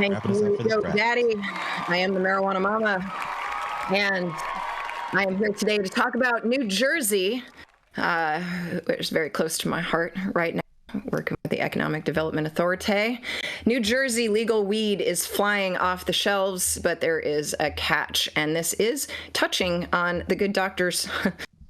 Thank wrapping us up you, for this Yo prep. Daddy. I am the marijuana mama, and I am here today to talk about New Jersey, which is very close to my heart right now, working with the Economic Development Authority. New Jersey legal weed is flying off the shelves, but there is a catch, and this is touching on the good doctor's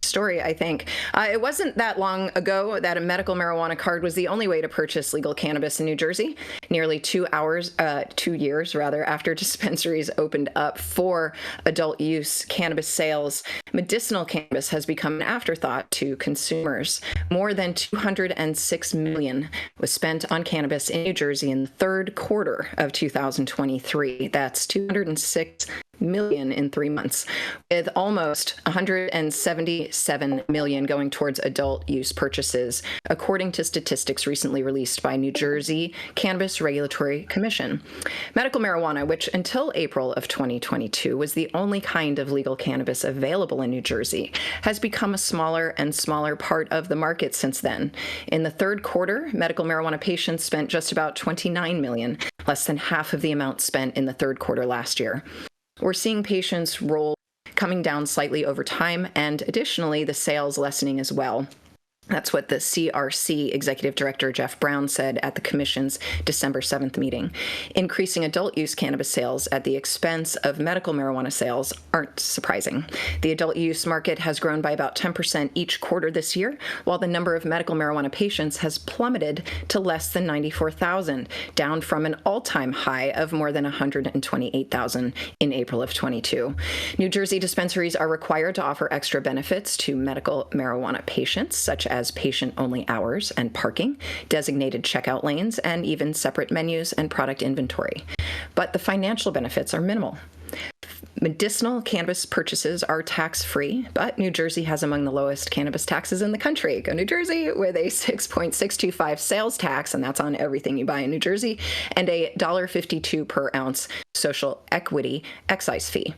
story, I think. It wasn't that long ago that a medical marijuana card was the only way to purchase legal cannabis in New Jersey. Nearly 2 years after dispensaries opened up for adult use cannabis sales, medicinal cannabis has become an afterthought to consumers. More than $206 million was spent on cannabis in New Jersey in the third quarter of 2023. That's $206 million in 3 months, with almost $177 million going towards adult use purchases, according to statistics recently released by New Jersey Cannabis Regulatory Commission. Medical marijuana, which until April of 2022 was the only kind of legal cannabis available in New Jersey, has become a smaller and smaller part of the market since then. In the third quarter, medical marijuana patients spent just about $29 million, less than half of the amount spent in the third quarter last year. We're seeing patients roll coming down slightly over time, and additionally, the sales lessening as well. That's what the CRC Executive Director Jeff Brown said at the Commission's December 7th meeting. Increasing adult use cannabis sales at the expense of medical marijuana sales aren't surprising. The adult use market has grown by about 10% each quarter this year, while the number of medical marijuana patients has plummeted to less than 94,000, down from an all-time high of more than 128,000 in April of 22. New Jersey dispensaries are required to offer extra benefits to medical marijuana patients, such as patient-only hours and parking, designated checkout lanes, and even separate menus and product inventory. But the financial benefits are minimal. Medicinal cannabis purchases are tax-free, but New Jersey has among the lowest cannabis taxes in the country. Go New Jersey, with a 6.625 sales tax, and that's on everything you buy in New Jersey, and a $1.52 per ounce social equity excise fee.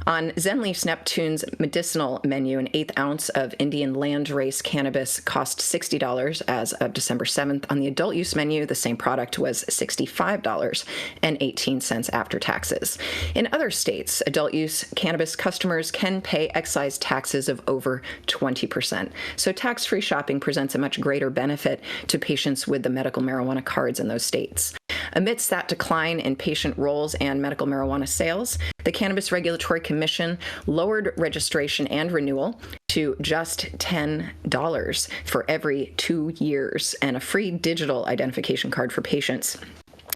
On Zenleaf's Neptune's medicinal menu, an eighth ounce of Indian landrace cannabis cost $60 as of December 7th. On the adult use menu, the same product was $65.18 after taxes. In other states, adult use cannabis customers can pay excise taxes of over 20%. So tax-free shopping presents a much greater benefit to patients with the medical marijuana cards in those states. Amidst that decline in patient rolls and medical marijuana sales, the Cannabis Regulatory Commission lowered registration and renewal to just $10 for every 2 years and a free digital identification card for patients.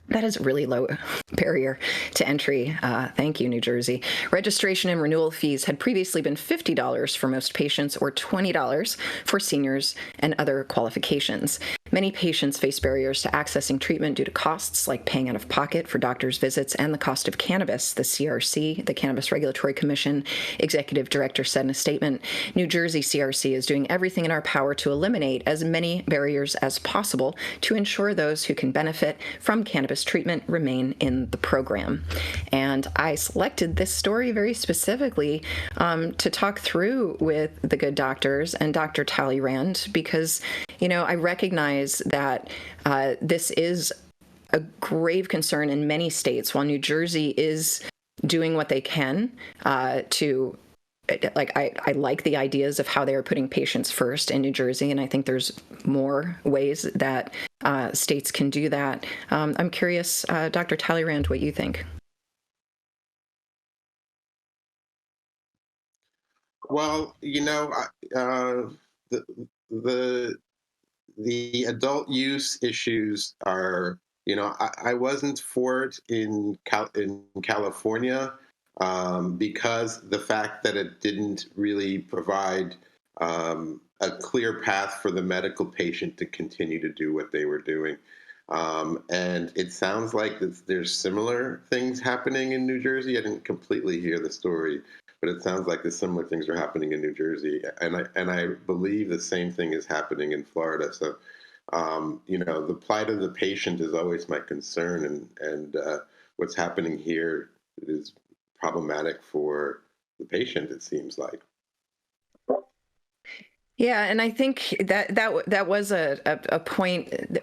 That is a really low barrier to entry. Thank you, New Jersey. Registration and renewal fees had previously been $50 for most patients or $20 for seniors and other qualifications. Many patients face barriers to accessing treatment due to costs like paying out of pocket for doctors' visits and the cost of cannabis. The CRC, the Cannabis Regulatory Commission Executive Director, said in a statement, New Jersey CRC is doing everything in our power to eliminate as many barriers as possible to ensure those who can benefit from cannabis treatment remain in the program. And I selected this story very specifically to talk through with the good doctors and Dr. Talleyrand because, you know, I recognize that this is a grave concern in many states, while New Jersey is doing what they can to, like, I like the ideas of how they are putting patients first in New Jersey, and I think there's more ways that states can do that. I'm curious, Dr. Talleyrand, what you think. Well, you know, the the adult use issues are, you know, I wasn't for it in California because the fact that it didn't really provide a clear path for the medical patient to continue to do what they were doing. And it sounds like there's similar things happening in New Jersey. I didn't completely hear the story, but it sounds like the similar things are happening in New Jersey, and I believe the same thing is happening in Florida. So, you know, the plight of the patient is always my concern, and what's happening here is problematic for the patient, it seems like. Yeah, and I think that was a point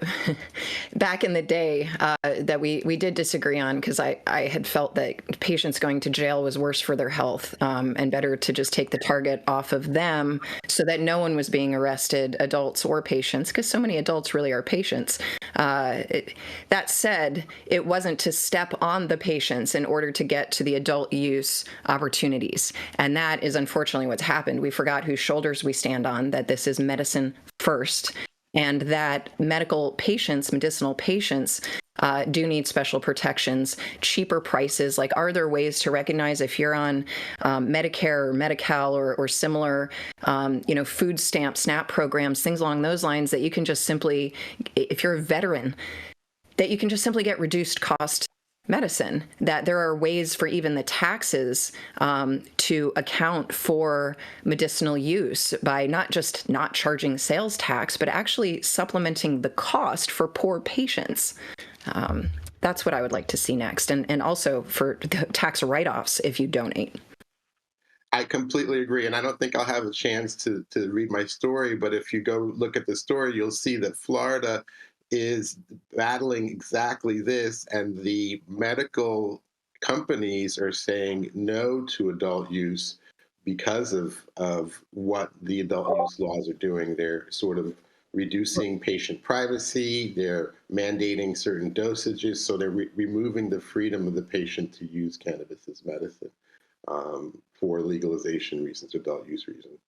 back in the day that we did disagree on, because I had felt that patients going to jail was worse for their health, and better to just take the target off of them so that no one was being arrested, adults or patients, because so many adults really are patients. That said, it wasn't to step on the patients in order to get to the adult use opportunities, and that is unfortunately what's happened. We forgot whose shoulders we stand on, that this is medicine first, and that medicinal patients do need special protections, cheaper prices. Like, are there ways to recognize if you're on Medicare or Medi-Cal or similar, food stamp, SNAP programs, things along those lines, that you can just simply, if you're a veteran, that you can just simply get reduced cost medicine, that there are ways for even the taxes to account for medicinal use by not just not charging sales tax, but actually supplementing the cost for poor patients. That's what I would like to see next, and also for tax write-offs if you donate. I completely agree, and I don't think I'll have a chance to read my story. But if you go look at the story, you'll see that Florida is battling exactly this, and the medical companies are saying no to adult use because of what the adult use laws are doing. They're sort of reducing patient privacy. They're mandating certain dosages, so they're removing the freedom of the patient to use cannabis as medicine, for legalization reasons, adult use reasons.